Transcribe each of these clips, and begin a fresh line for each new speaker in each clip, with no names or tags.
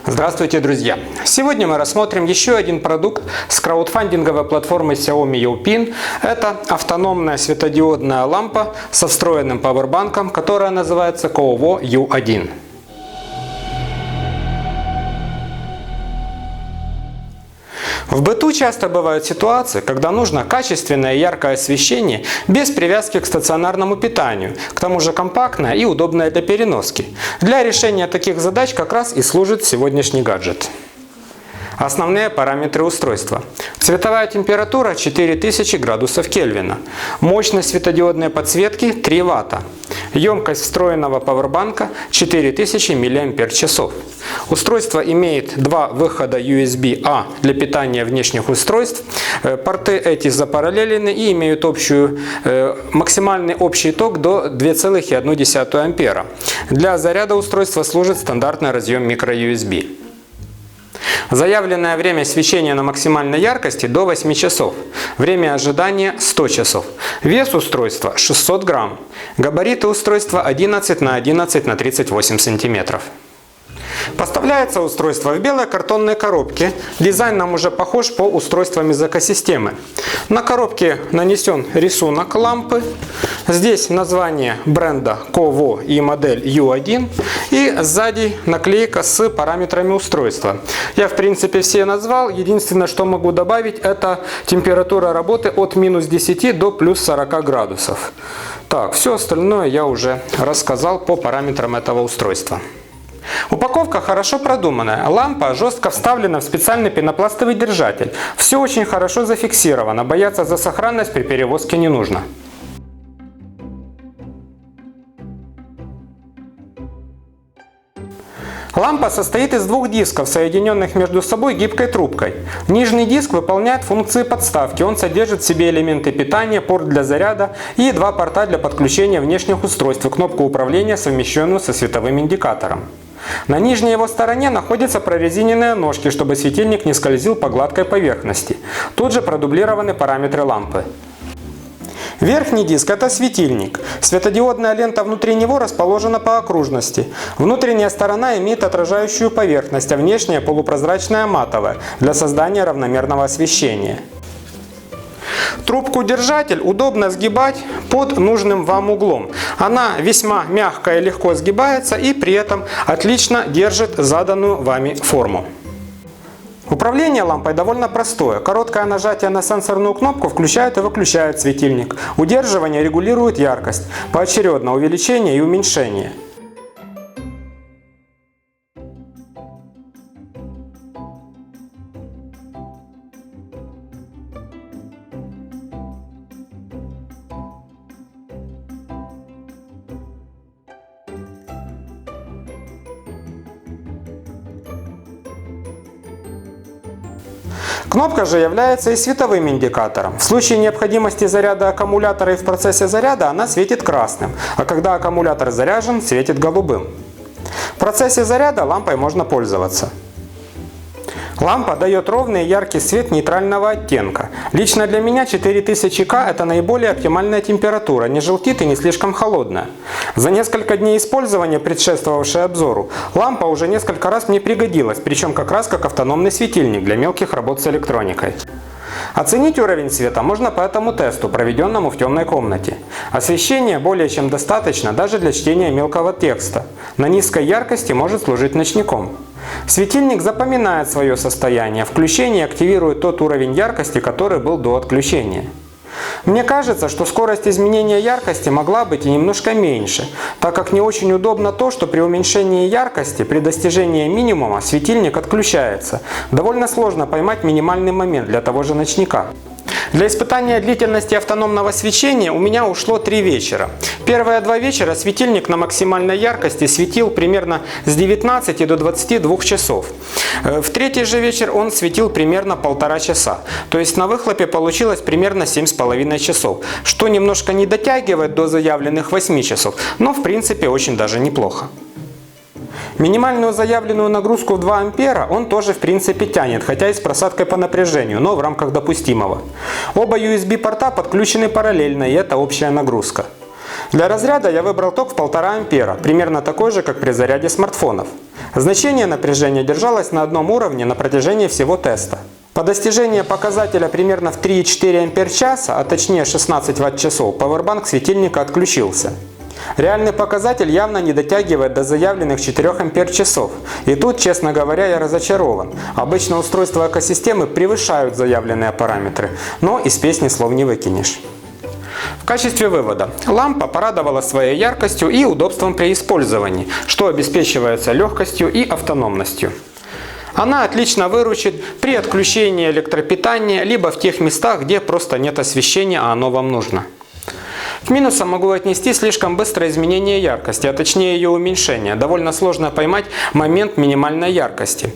Здравствуйте, друзья! Сегодня мы рассмотрим еще один продукт с краудфандинговой платформы Xiaomi Youpin. Это автономная светодиодная лампа со встроенным пауэрбанком, которая называется Qowo U1. В быту часто бывают ситуации, когда нужно качественное и яркое освещение без привязки к стационарному питанию, к тому же компактное и удобное для переноски. Для решения таких задач как раз и служит сегодняшний гаджет. Основные параметры устройства. Цветовая температура 4000 градусов Кельвина. Мощность светодиодной подсветки 3 Вт. Емкость встроенного пауэрбанка 4000 мАч. Устройство имеет два выхода USB-A для питания внешних устройств. Порты эти запараллелены и имеют максимальный общий ток до 2,1 А. Для заряда устройства служит стандартный разъем microUSB. Заявленное время свечения на максимальной яркости до 8 часов. Время ожидания 100 часов. Вес устройства 600 грамм. Габариты устройства 11 на 11 на 38 сантиметров. Поставляется устройство в белой картонной коробке. Дизайн нам уже похож по устройствам из экосистемы. На коробке нанесен рисунок лампы. Здесь название бренда Qowo и модель U1. И сзади наклейка с параметрами устройства. Я в принципе все назвал. Единственное, что могу добавить, это температура работы от минус 10 до плюс 40 градусов. Так, все остальное я уже рассказал по параметрам этого устройства. Упаковка хорошо продуманная. Лампа жестко вставлена в специальный пенопластовый держатель. Все очень хорошо зафиксировано. Бояться за сохранность при перевозке не нужно. Лампа состоит из двух дисков, соединенных между собой гибкой трубкой. Нижний диск выполняет функции подставки. Он содержит в себе элементы питания, порт для заряда и два порта для подключения внешних устройств и кнопку управления, совмещенную со световым индикатором. На нижней его стороне находятся прорезиненные ножки, чтобы светильник не скользил по гладкой поверхности. Тут же продублированы параметры лампы. Верхний диск – это светильник. Светодиодная лента внутри него расположена по окружности. Внутренняя сторона имеет отражающую поверхность, а внешняя полупрозрачная матовая для создания равномерного освещения. Трубку-держатель удобно сгибать под нужным вам углом. Она весьма мягко и легко сгибается и при этом отлично держит заданную вами форму. Управление лампой довольно простое. Короткое нажатие на сенсорную кнопку включает и выключает светильник. Удерживание регулирует яркость, поочередно увеличение и уменьшение. Кнопка же является и световым индикатором. В случае необходимости заряда аккумулятора и в процессе заряда она светит красным, а когда аккумулятор заряжен, светит голубым. В процессе заряда лампой можно пользоваться. Лампа дает ровный и яркий свет нейтрального оттенка. Лично для меня 4000 К это наиболее оптимальная температура, не желтит и не слишком холодная. За несколько дней использования, предшествовавшей обзору, лампа уже несколько раз мне пригодилась, причем как раз как автономный светильник для мелких работ с электроникой. Оценить уровень света можно по этому тесту, проведенному в темной комнате. Освещения более чем достаточно даже для чтения мелкого текста. На низкой яркости может служить ночником. Светильник запоминает свое состояние. Включение активирует тот уровень яркости, который был до отключения. Мне кажется, что скорость изменения яркости могла быть и немножко меньше, так как не очень удобно то, что при уменьшении яркости, при достижении минимума, светильник отключается. Довольно сложно поймать минимальный момент для того же ночника. Для испытания длительности автономного свечения у меня ушло 3 вечера. Первые 2 вечера светильник на максимальной яркости светил примерно с 19 до 22 часов. В третий же вечер он светил примерно 1,5 часа. То есть на выхлопе получилось примерно 7,5 часов, что немножко не дотягивает до заявленных 8 часов, но в принципе очень даже неплохо. Минимальную заявленную нагрузку в 2 ампера он тоже в принципе тянет, хотя и с просадкой по напряжению, но в рамках допустимого. Оба USB порта подключены параллельно, и это общая нагрузка. Для разряда я выбрал ток в 1,5 ампера, примерно такой же, как при заряде смартфонов. Значение напряжения держалось на одном уровне на протяжении всего теста. По достижении показателя примерно в 3,4 ампер-часа, а точнее 16 ватт-часов, пауэрбанк светильника отключился. Реальный показатель явно не дотягивает до заявленных 4 ампер-часов. И тут, честно говоря, я разочарован. Обычно устройства экосистемы превышают заявленные параметры, но из песни слов не выкинешь. В качестве вывода. Лампа порадовала своей яркостью и удобством при использовании, что обеспечивается легкостью и автономностью. Она отлично выручит при отключении электропитания, либо в тех местах, где просто нет освещения, а оно вам нужно. К минусам могу отнести слишком быстрое изменение яркости, а точнее ее уменьшение. Довольно сложно поймать момент минимальной яркости.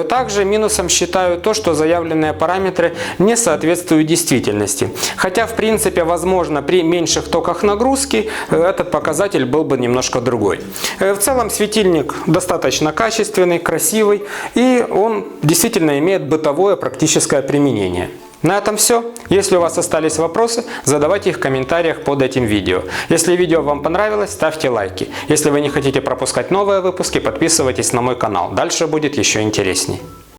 Также минусом считаю то, что заявленные параметры не соответствуют действительности. Хотя в принципе возможно при меньших токах нагрузки этот показатель был бы немножко другой. В целом светильник достаточно качественный, красивый и он действительно имеет бытовое практическое применение. На этом все. Если у вас остались вопросы, задавайте их в комментариях под этим видео. Если видео вам понравилось, ставьте лайки. Если вы не хотите пропускать новые выпуски, подписывайтесь на мой канал. Дальше будет еще интересней.